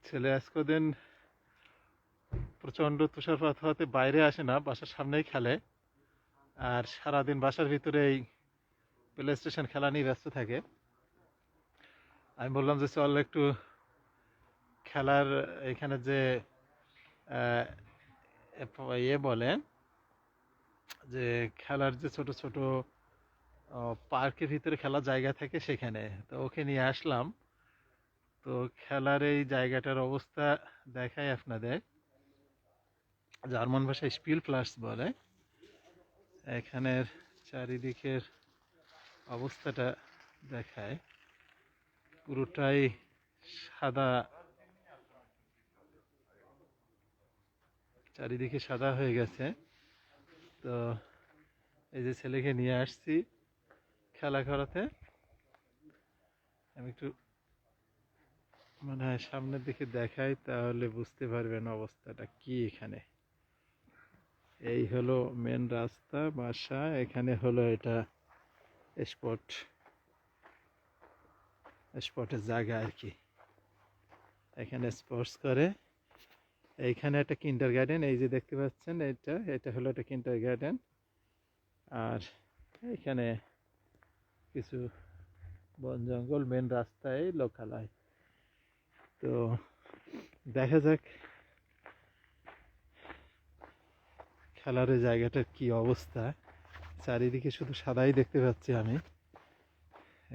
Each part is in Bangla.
ছেলে আজ কদিন প্রচণ্ড তুষারপাত হওয়াতে বাইরে আসে না, বাসার সামনেই খেলে। আর সারাদিন বাসার ভিতরে এই প্লে স্টেশন খেলা নিয়ে ব্যস্ত থাকে। আমি বললাম যে চল একটু খেলার এখানে যে আহ, ইয়ে বলেন যে খেলার যে ছোট ছোট পার্কের ভিতরে খেলার জায়গা থাকে সেখানে, তো ওকে নিয়ে আসলাম। তো খেলার এই জায়গাটার অবস্থা দেখাই আপনাদের। জার্মান ভাষায় স্পিল প্লাস বলে। এখানের চারিদিকের অবস্থাটা দেখায়, পুরোটাই সাদা, চারিদিকে সাদা হয়ে গেছে। তো এই যে ছেলেকে নিয়ে আসছি খেলা করাতে, আমি একটু মনে হয় সামনের দিকে দেখাই, তাহলে বুঝতে পারবেন অবস্থাটা কি এখানে। এই হলো মেন রাস্তা, বাসা, এখানে হলো এটা স্পট, স্পটের জায়গা আর কি। এখানে স্পোর্টস করে। এইখানে একটা কিন্ডার গার্ডেন, এই যে দেখতে পাচ্ছেন, এটা এটা হলো একটা কিন্ডার গার্ডেন। আর এখানে কিছু বন জঙ্গল, মেন রাস্তায় লোকালয়। তো দেখা যাক খেলার এই জায়গাটার কি অবস্থা। চারিদিকে শুধু সাদাই দেখতে পাচ্ছি আমি।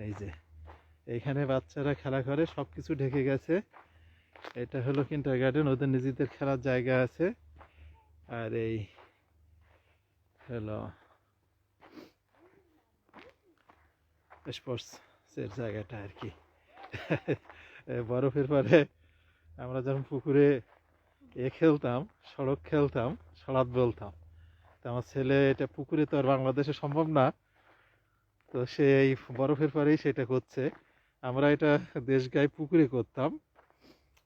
এই যে এইখানে বাচ্চারা খেলা করে, সব কিছু ঢেকে গেছে। এটা হলো কিন্ডার গার্ডেন, ওদের নিজেদের খেলার জায়গা আছে। আর এই হলো স্পোর্টসের জায়গাটা আর কি। বরফের পরে আমরা যখন পুকুরে খেলতাম, সড়ক খেলতাম, সড়াত বলতাম। তো আমার ছেলে, এটা পুকুরে তো আর বাংলাদেশে সম্ভব না, তো সে এই বরফের পরেই সেটা করছে। আমরা এটা দেশগায় পুকুরে করতাম,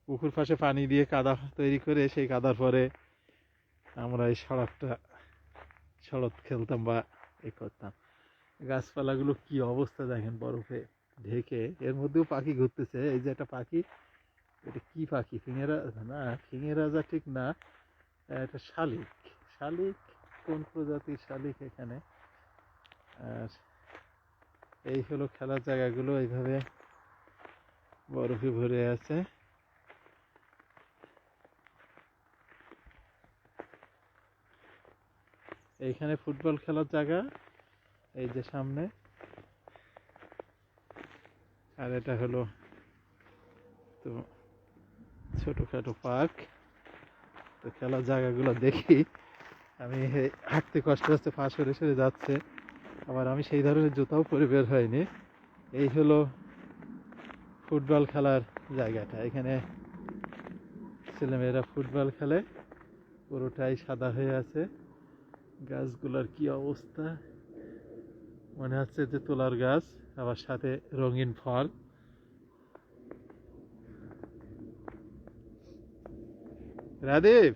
পুকুর পাশে পানি দিয়ে কাদা তৈরি করে সেই কাদার পরে আমরা এই সড়ক খেলতাম বা করতাম। গাছপালাগুলো কি অবস্থা দেখেন, বরফে ঢেকে। এর মধ্যেও পাখি ঘুরতেছে। এই যে একটা পাখি, এটা কি পাখি, ফিঙেরা না, ফিঙেরা যা ঠিক না, এটা শালিক। শালিক, কোন প্রজাতির শালিক এখানে। আর এই হলো খেলার জায়গাগুলো, এইভাবে বরফে ভরে আছে। এইখানে ফুটবল খেলার জায়গা, এই যে সামনে। আর এটা হলো তো ছোটখাটো পার্ক। তো খেলার জায়গাগুলো দেখি আমি, হাঁটতে কষ্ট হচ্ছে, পা সরে সরে যাচ্ছে। আবার আমি সেই ধরনের জুতাও পরে বের হয়নি। এই হলো ফুটবল খেলার জায়গাটা। এখানে ছেলেমেয়েরা ফুটবল খেলে, পুরোটাই সাদা হয়ে আছে। গাছগুলোর কি অবস্থা, মনে হচ্ছে যে তুলার গাছ, আবার সাথে রঙিন ফল। রাদীপ,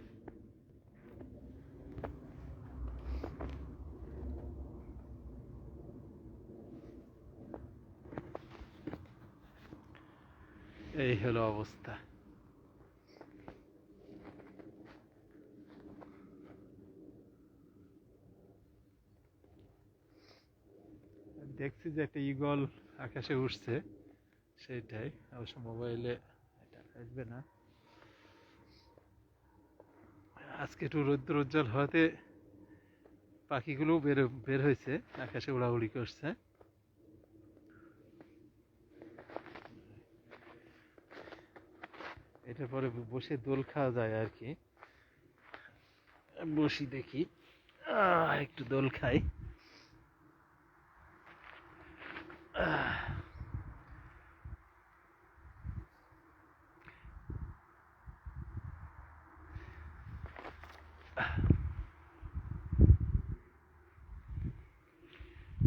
এই হলো অবস্থা। দেখছি যে একটা ঈগল আকাশে উঠছে, সেইটাই। অবশ্য মোবাইলে এটা আসবে না। আজকে একটু রৌদ্র উজ্জ্বল হওয়াতে পাখিগুলো বের বের হয়েছে, আকাশে উড়াউড়ি করছে। এটার পরে বসে দোল খাওয়া যায় আর কি। বসি দেখি, একটু দোল খাই।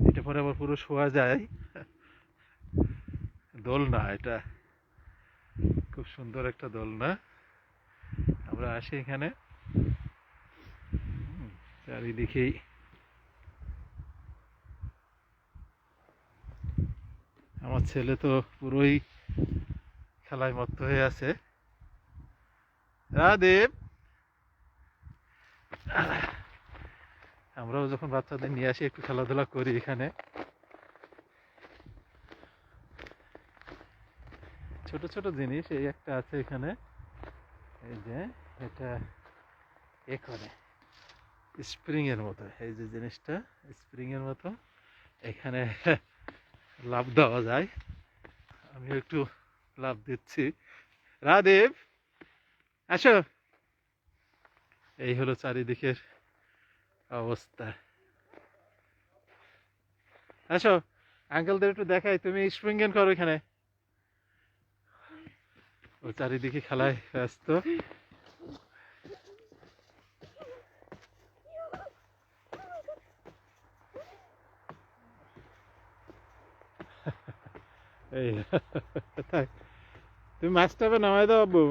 এটা পরে আবার পুরো শোয়া যায়, দোলনা এটা, খুব সুন্দর একটা দোলনা। আমরা আসি এখানে, চারিদিকেই আমার ছেলে তো পুরোই খেলায় মত্ত হয়ে আছে। রাদীপ, আমরাও যখন বাচ্চাদের নিয়ে আসি একটু খেলাধুলা করি এখানে। ছোট ছোট জিনিস এই একটা আছে এখানে, এই যে এটা এ করে স্প্রিং এর মতো, এই যে জিনিসটা স্প্রিং এর মতো, এখানে লাফ দেওয়া যায়। আমি একটু লাফ দিচ্ছি। রাদীপ আসো। এই হলো চারিদিকের অবস্থা। আসো আঙ্কেলদের একটু দেখাই, তুমি স্প্রিং করো এখানে। ও চারিদিকে খেলায় ব্যস্ত। এই তাই তুমি মাছটা নামাই দাও আব্বু।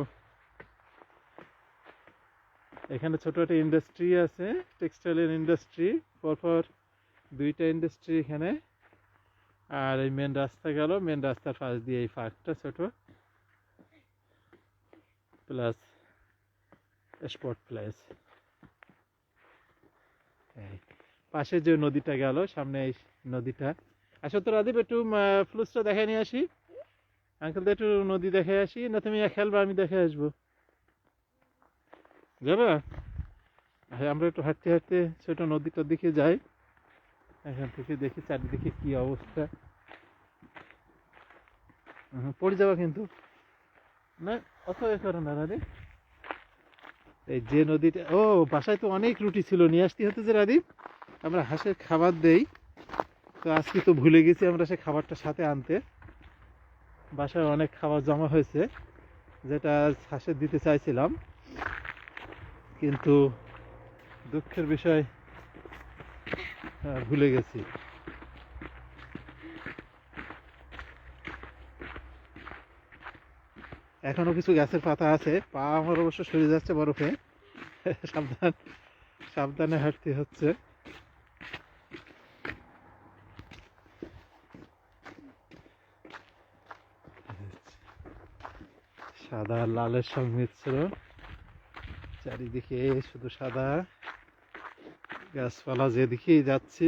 এখানে ছোট একটা ইন্ডাস্ট্রি আছে, টেক্সটাইলের ইন্ডাস্ট্রি, পরপর দুইটা ইন্ডাস্ট্রি এখানে। আর এই মেন রাস্তা গেল, মেন রাস্তার পাশ দিয়ে এই পার্কটা ছোট, প্লাস স্পট প্লেস। এই পাশে যে নদীটা গেল, সামনে এই নদীটা। আসো তো রাদীপ, একটু ফ্লুসটা দেখে নিয়ে আসি। আঙ্কেলদের একটু নদী দেখে আসি, না তুমি খেলবা আমি দেখে আসবো, যাবে? হ্যাঁ, আমরা একটু হাঁটতে হাঁটতে ছোট নদীটার দিকে যাই, এখান থেকে দেখি চারিদিকে কি অবস্থা। পড়ে যাওয়া কিন্তু না, অত এ করো না রাদীপ। এই যে নদীটা, ও বাসায় তো অনেক রুটি ছিল, নিয়ে আসতে হতো যে রাদীপ, আমরা হাঁসের খাবার দেই, তো আজকে তো ভুলে গেছি আমরা সে খাবারটা সাথে আনতে। বাসায় অনেক খাবার জমা হয়েছে, যেটা হাঁসের দিতে চাইছিলাম, কিন্তু দুঃখের বিষয় ভুলে গেছি। এখনো কিছু গাছের পাতা আছে, পা আমার অবশ্য সরে যাচ্ছে বরফে। সাবধান, সাবধানে হাঁটতে হচ্ছে। সাদা আর লালের সংমিশ্রণ, চারিদিকে শুধু সাদা গাছপালা, যেদিকেই যাচ্ছি।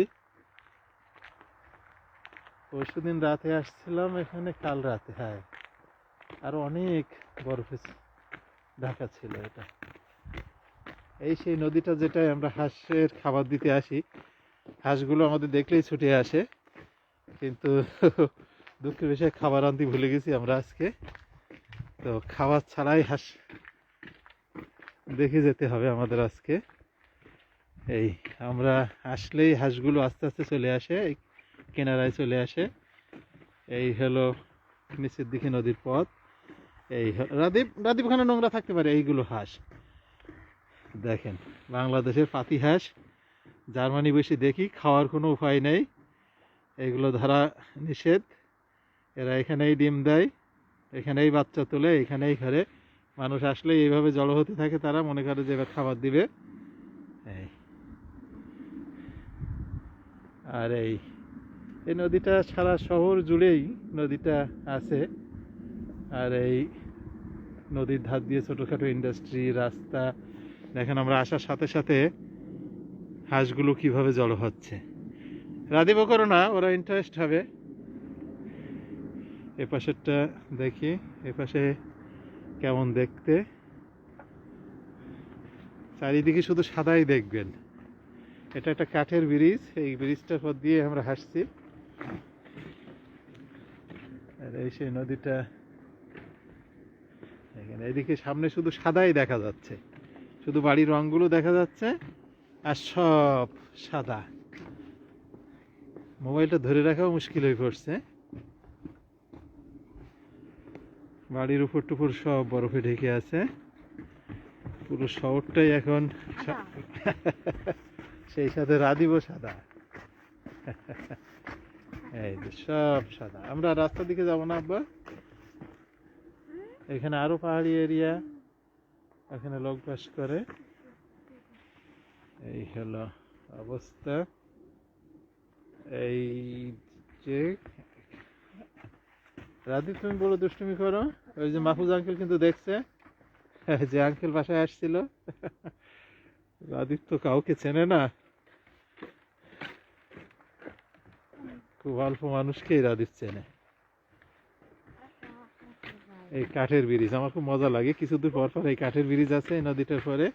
পরশুদিন রাতে আসছিলাম এখানে, কাল রাতে, হ্যাঁ, আরো অনেক বরফে ঢাকা ছিল এটা। এই সেই নদীটা যেটায় আমরা হাঁসের খাবার দিতে আসি, হাঁসগুলো আমাদের দেখলেই ছুটে আসে, কিন্তু দুঃখের বিষয়ে খাবার আনতে ভুলে গেছি আমরা আজকে। তো খাবার ছাড়াই হাঁস দেখে যেতে হবে আমাদের আজকে। এই আমরা আসলেই হাঁসগুলো আস্তে আস্তে চলে আসে, এই কিনারায় চলে আসে। এই হলো নিচের দিকে নদীর পথ। এই রাদীপ, রাদীপ ওখানে নোংরা থাকতে পারে। এইগুলো হাঁস দেখেন, বাংলাদেশের পাতি হাঁস, জার্মানি বেশি দেখি, খাওয়ার কোনো উপায় নেই, এগুলো ধরা নিষেধ। এরা এখানেই ডিম দেয়, এখানেই বাচ্চা তোলে, এখানেই ঘরে মানুষ আসলে এইভাবে জড়ো হতে থাকে, তারা মনে করে যে এবার খাবার দিবে। এই আর এই এই নদীটা সারা শহর জুড়েই নদীটা আছে। আর এই নদীর ধার দিয়ে ছোটোখাটো ইন্ডাস্ট্রি, রাস্তা। দেখেন আমরা আসার সাথে সাথে হাঁসগুলো কিভাবে জড়ো হচ্ছে। রাধীব করো না, ওরা ইন্টারেস্ট হবে। এপাশেরটা দেখি, এপাশে কেমন দেখতে, চারিদিকে শুধু সাদাই দেখবেন। এটা একটা কাঠের ব্রিজ, এই ব্রিজটার পর দিয়ে আমরা হাঁটছি। আর এই সেই নদীটা, এখানে এদিকে সামনে শুধু সাদাই দেখা যাচ্ছে, শুধু বাড়ির রঙগুলো দেখা যাচ্ছে, আর সব সাদা। মোবাইলটা ধরে রাখাও মুশকিল হয়ে পড়ছে। বাড়ির উপর টুপুর সব বরফে ঢেকে আছে, পুরো শহরটাই এখন সেই সাথে রাদীপও সাদা। এই যে সব সাদা। আমরা রাস্তার দিকে যাবো না আব্বা, এখানে আরো পাহাড়ি এরিয়া, এখানে লোক বাস করে। এই হলো অবস্থা। এই যে রাধি, তুমি বড় দুষ্টুমি করো, ওই যে মাহফুজ আঙ্কেল কিন্তু দেখছে। যে আঙ্কেল বাসায় আসছিল, রাদীপ তো কাউকে চেনে না, খুব অল্প মানুষকেই রাদীপ চেনে। এই কাঠের ব্রিজ আমার খুব মজা লাগে, কিছু দূর পর পর এই কাঠের ব্রিজ আছে এই নদীটার পরে।